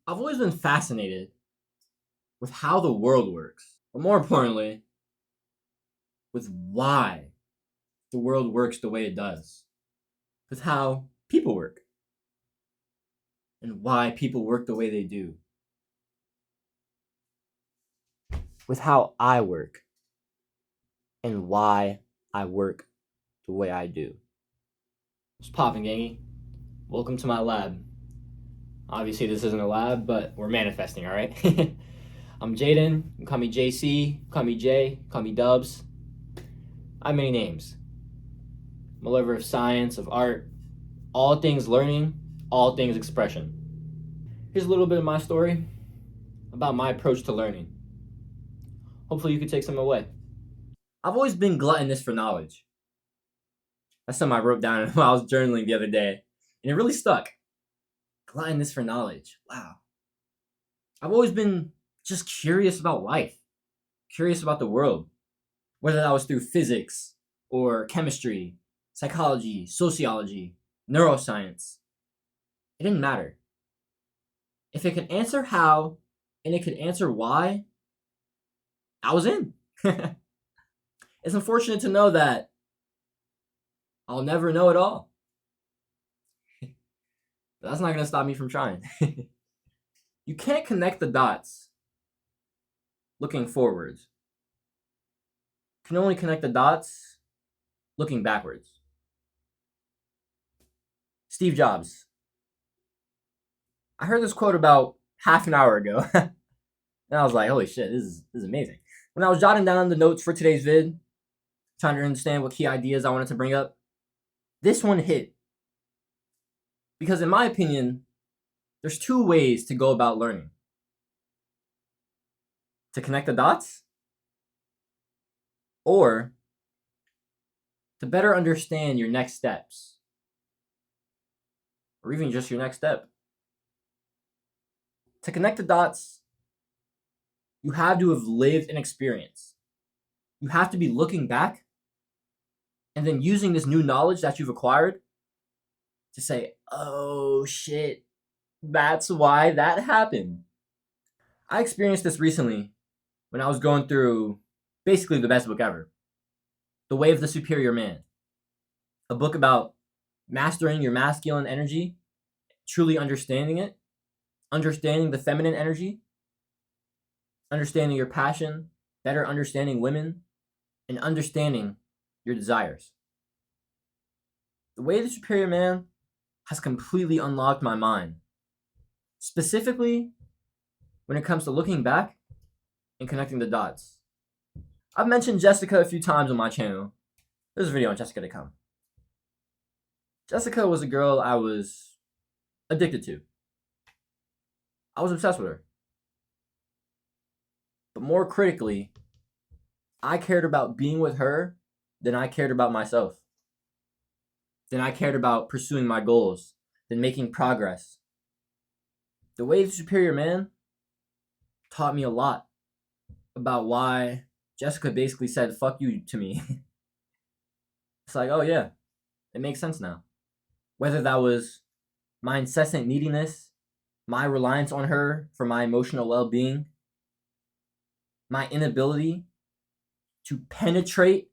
I've always been fascinated with how the world works, but more importantly, with why the world works the way it does, with how people work, and why people work the way they do, with how I work, and why I work the way I do. What's poppin', gangy? Welcome to my lab. Obviously, this isn't a lab, but we're manifesting, all right? I'm Jaden. You can call me JC, call me Jay, call me Dubs. I have many names. I'm a lover of science, of art, all things learning, all things expression. Here's a little bit of my story about my approach to learning. Hopefully, you can take some away. I've always been gluttonous for knowledge. That's something I wrote down while I was journaling the other day, and it really stuck. Gluttonous for knowledge. Wow. I've always been just curious about life, curious about the world, whether that was through physics or chemistry, psychology, sociology, neuroscience. It didn't matter. If it could answer how and it could answer why, I was in. It's unfortunate to know that I'll never know it all. But that's not going to stop me from trying. You can't connect the dots looking forwards. You can only connect the dots looking backwards. Steve Jobs. I heard this quote about half an hour ago. And I was like, holy shit, this is amazing. When I was jotting down the notes for today's vid, trying to understand what key ideas I wanted to bring up, this one hit. Because in my opinion, there's two ways to go about learning. To connect the dots, or to better understand your next steps, or even just your next step. To connect the dots, you have to have lived an experience. You have to be looking back and then using this new knowledge that you've acquired to say, oh shit, that's why that happened. I experienced this recently when I was going through basically the best book ever, The Way of the Superior Man, a book about mastering your masculine energy, truly understanding it, understanding the feminine energy, understanding your passion, better understanding women, and understanding your desires. The Way of the Superior Man has completely unlocked my mind, specifically when it comes to looking back and connecting the dots. I've mentioned Jessica a few times on my channel. There's a video on Jessica to come. Jessica was a girl I was addicted to. I was obsessed with her. But more critically, I cared about being with her than I cared about myself. Than I cared about pursuing my goals, than making progress. The Way of the Superior Man taught me a lot about why Jessica basically said, fuck you to me. It's like, oh yeah, it makes sense now. Whether that was my incessant neediness, my reliance on her for my emotional well-being, my inability to penetrate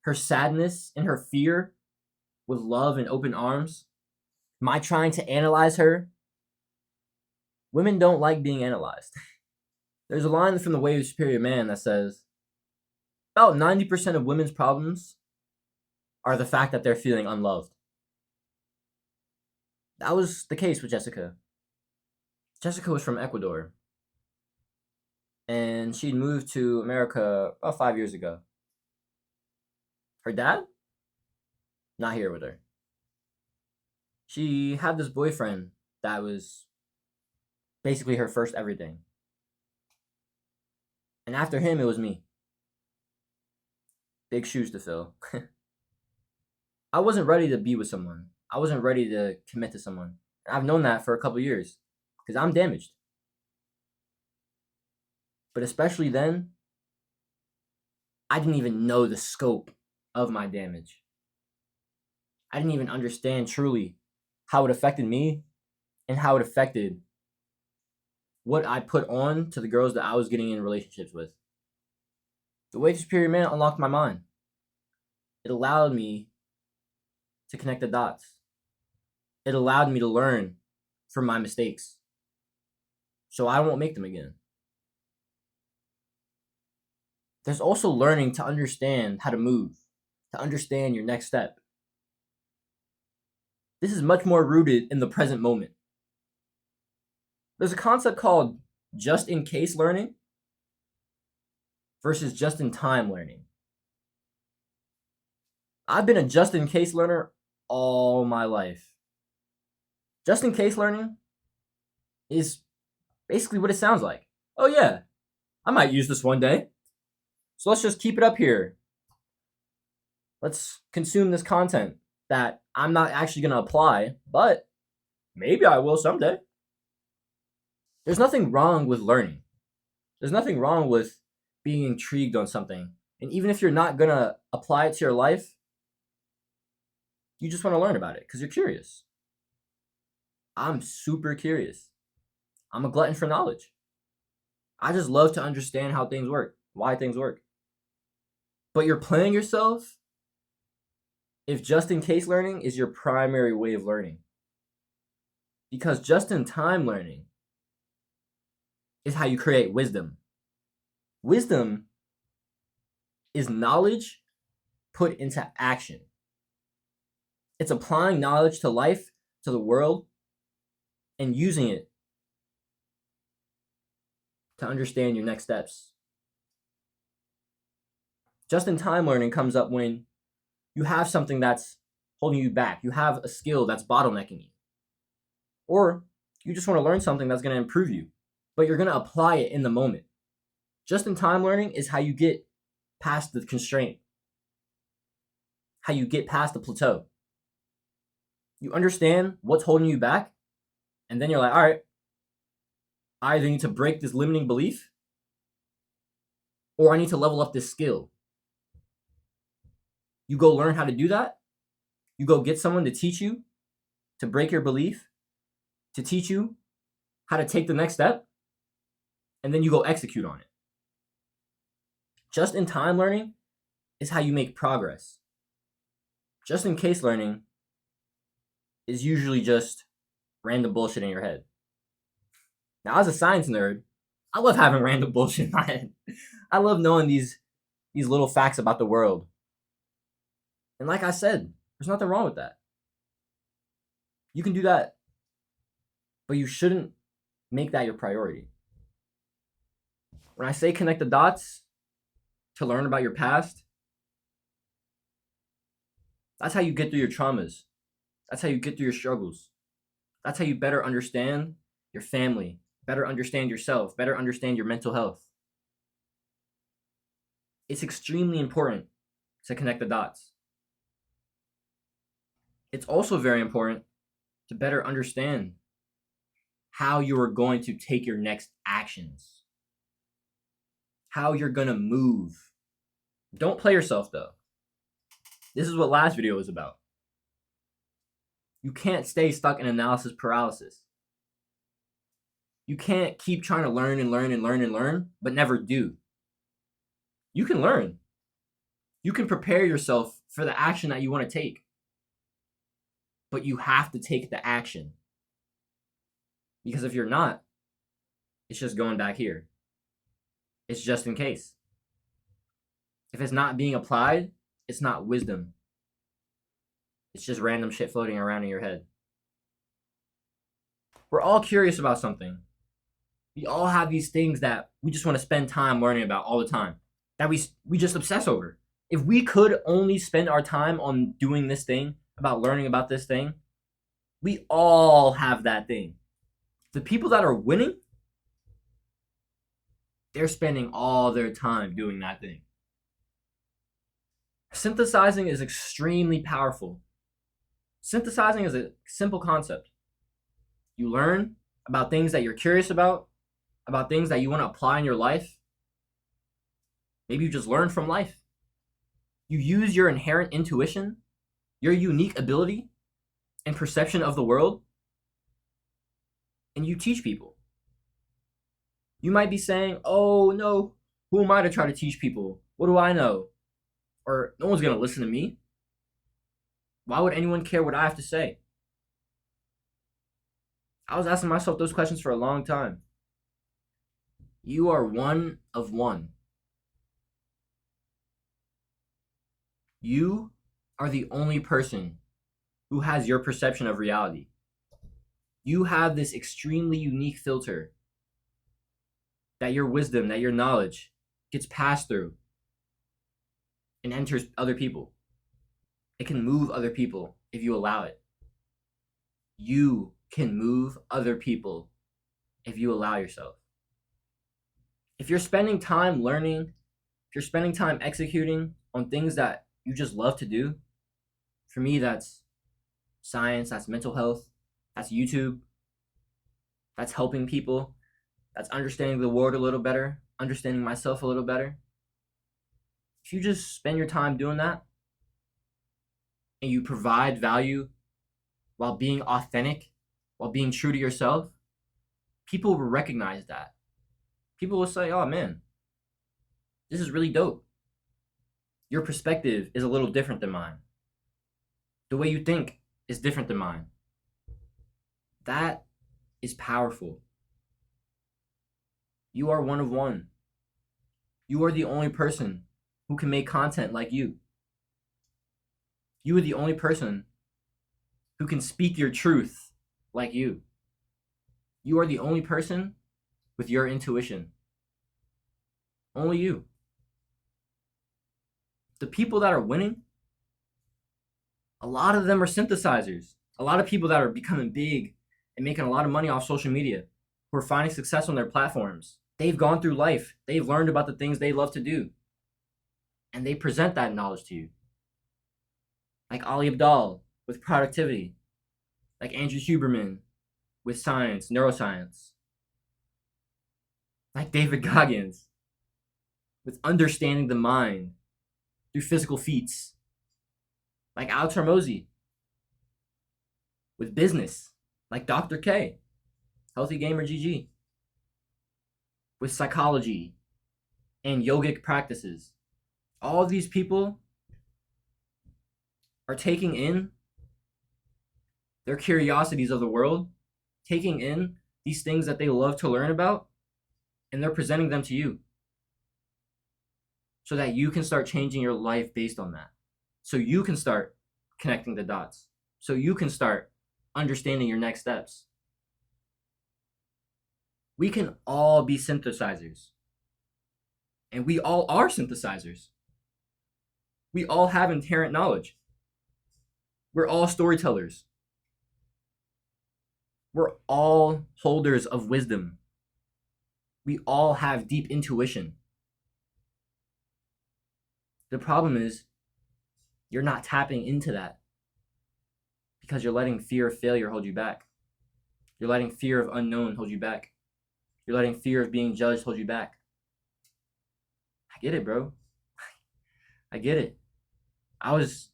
her sadness and her fear with love and open arms, my trying to analyze her. Women don't like being analyzed. There's a line from The Way of the Superior Man that says, about 90% of women's problems are the fact that they're feeling unloved. That was the case with Jessica. Jessica was from Ecuador, and she'd moved to America about 5 years ago. Her dad? Not here with her. She had this boyfriend that was basically her first everything. And after him, it was me. Big shoes to fill. I wasn't ready to be with someone. I wasn't ready to commit to someone. I've known that for a couple years because I'm damaged. But especially then, I didn't even know the scope of my damage. I didn't even understand truly how it affected me and how it affected what I put on to the girls that I was getting in relationships with. The Way to Superior Man unlocked my mind. It allowed me to connect the dots. It allowed me to learn from my mistakes, so I won't make them again. There's also learning to understand how to move, to understand your next step. This is much more rooted in the present moment. There's a concept called just-in-case learning versus just-in-time learning. I've been a just-in-case learner all my life. Just-in-case learning is basically what it sounds like. Oh yeah, I might use this one day, so let's just keep it up here. Let's consume this content that I'm not actually going to apply, but maybe I will someday. There's nothing wrong with learning. There's nothing wrong with being intrigued on something. And even if you're not going to apply it to your life, you just want to learn about it because you're curious. I'm super curious. I'm a glutton for knowledge. I just love to understand how things work, why things work. But you're playing yourself if just-in-case learning is your primary way of learning. Because just-in-time learning is how you create wisdom. Wisdom is knowledge put into action. It's applying knowledge to life, to the world, and using it to understand your next steps. Just-in-time learning comes up when you have something that's holding you back. You have a skill that's bottlenecking you. Or you just want to learn something that's going to improve you, but you're going to apply it in the moment. Just-in-time learning is how you get past the constraint, how you get past the plateau. You understand what's holding you back, and then you're like, all right, I either need to break this limiting belief, or I need to level up this skill. You go learn how to do that. You go get someone to teach you to break your belief, to teach you how to take the next step, and then you go execute on it. Just-in-time learning is how you make progress. Just-in-case learning is usually just random bullshit in your head. Now, as a science nerd, I love having random bullshit in my head. I love knowing these little facts about the world. And like I said, there's nothing wrong with that. You can do that, but you shouldn't make that your priority. When I say connect the dots to learn about your past, that's how you get through your traumas. That's how you get through your struggles. That's how you better understand your family, better understand yourself, better understand your mental health. It's extremely important to connect the dots. It's also very important to better understand how you are going to take your next actions, how you're going to move. Don't play yourself, though. This is what last video was about. You can't stay stuck in analysis paralysis. You can't keep trying to learn and learn and learn and learn, but never do. You can learn. You can prepare yourself for the action that you want to take. But you have to take the action. Because if you're not, it's just going back here. It's just in case. If it's not being applied, it's not wisdom. It's just random shit floating around in your head. We're all curious about something. We all have these things that we just want to spend time learning about all the time, that we just obsess over. If we could only spend our time on doing this thing, about learning about this thing, we all have that thing. The people that are winning, they're spending all their time doing that thing. Synthesizing is extremely powerful. Synthesizing is a simple concept. You learn about things that you're curious about things that you want to apply in your life. Maybe you just learn from life. You use your inherent intuition, your unique ability and perception of the world, and you teach people. You might be saying, oh no, who am I to try to teach people? What do I know? Or no one's going to listen to me. Why would anyone care what I have to say? I was asking myself those questions for a long time. You are one of one. You are the only person who has your perception of reality. You have this extremely unique filter that your wisdom, that your knowledge gets passed through and enters other people. It can move other people if you allow it. You can move other people if you allow yourself. If you're spending time learning, if you're spending time executing on things that you just love to do, for me, that's science, that's mental health, that's YouTube, that's helping people, that's understanding the world a little better, understanding myself a little better. If you just spend your time doing that and you provide value while being authentic, while being true to yourself, people will recognize that. People will say, oh man, this is really dope. Your perspective is a little different than mine. The way you think is different than mine. That is powerful. You are one of one. You are the only person who can make content like you. You are the only person who can speak your truth like you. You are the only person with your intuition. Only you. The people that are winning, a lot of them are synthesizers. A lot of people that are becoming big and making a lot of money off social media, who are finding success on their platforms. They've gone through life. They've learned about the things they love to do. And they present that knowledge to you. Like Ali Abdaal with productivity. Like Andrew Huberman with science, neuroscience. Like David Goggins with understanding the mind through physical feats. Like Alex Hormozy with business. Like Dr. K, Healthy Gamer GG, with psychology and yogic practices. All of these people are taking in their curiosities of the world, taking in these things that they love to learn about, and they're presenting them to you so that you can start changing your life based on that. So you can start connecting the dots. So you can start understanding your next steps. We can all be synthesizers. And we all are synthesizers. We all have inherent knowledge. We're all storytellers. We're all holders of wisdom. We all have deep intuition. The problem is you're not tapping into that because you're letting fear of failure hold you back. You're letting fear of unknown hold you back. You're letting fear of being judged hold you back. I get it, bro. I get it. I was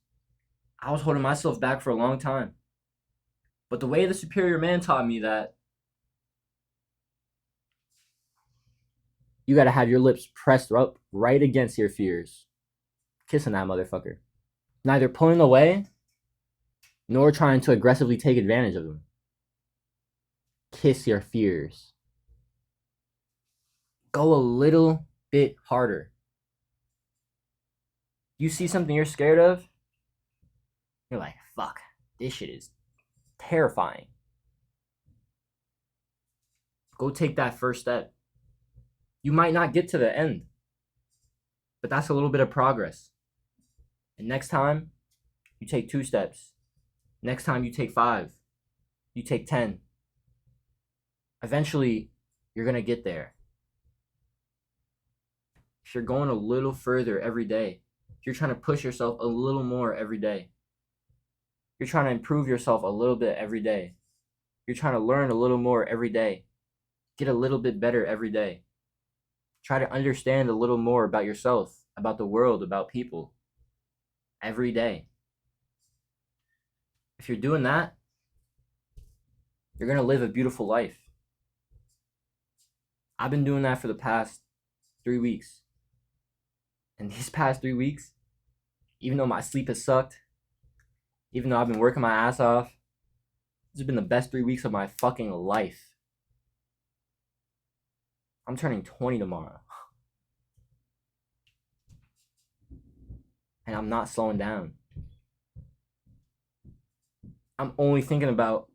holding myself back for a long time. But the way the superior man taught me that you gotta have your lips pressed up right against your fears. Kissing that motherfucker. Neither pulling away nor trying to aggressively take advantage of them. Kiss your fears. Go a little bit harder. You see something you're scared of, you're like, fuck, this shit is terrifying. Go take that first step. You might not get to the end, but that's a little bit of progress. And next time, you take 2 steps. Next time, you take 5. You take 10. Eventually, you're going to get there. If you're going a little further every day, if you're trying to push yourself a little more every day, you're trying to improve yourself a little bit every day, you're trying to learn a little more every day, get a little bit better every day, try to understand a little more about yourself, about the world, about people, every day. If you're doing that, you're going to live a beautiful life. I've been doing that for the past 3 weeks. And these past 3 weeks, even though my sleep has sucked, even though I've been working my ass off, this has been the best 3 weeks of my fucking life. I'm turning 20 tomorrow. And I'm not slowing down. I'm only thinking about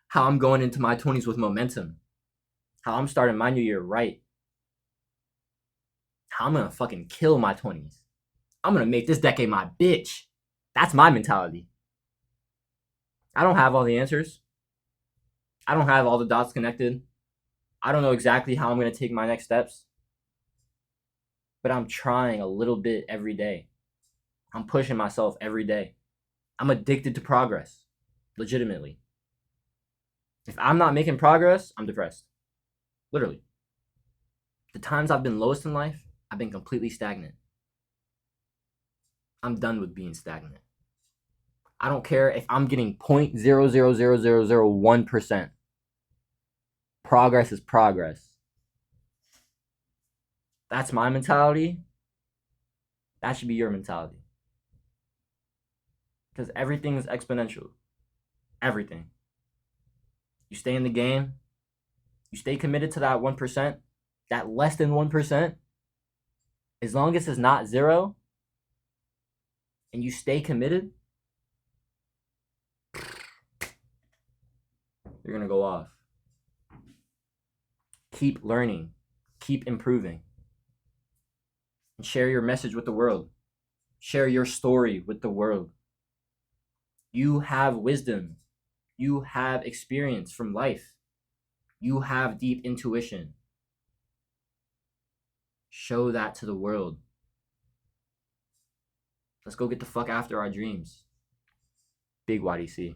how I'm going into my 20s with momentum. How I'm starting my new year right. How I'm gonna fucking kill my 20s. I'm gonna make this decade my bitch. That's my mentality. I don't have all the answers. I don't have all the dots connected. I don't know exactly how I'm gonna take my next steps. But I'm trying a little bit every day. I'm pushing myself every day. I'm addicted to progress. Legitimately. If I'm not making progress, I'm depressed. Literally. The times I've been lowest in life, I've been completely stagnant. I'm done with being stagnant. I don't care if I'm getting 0.000001%. Progress is progress. That's my mentality. That should be your mentality. Because everything is exponential. Everything. You stay in the game. You stay committed to that 1%, that less than 1%. As long as it's not zero, and you stay committed, you're going to go off. Keep learning. Keep improving. And share your message with the world. Share your story with the world. You have wisdom. You have experience from life. You have deep intuition. Show that to the world. Let's go get the fuck after our dreams. Big YDC.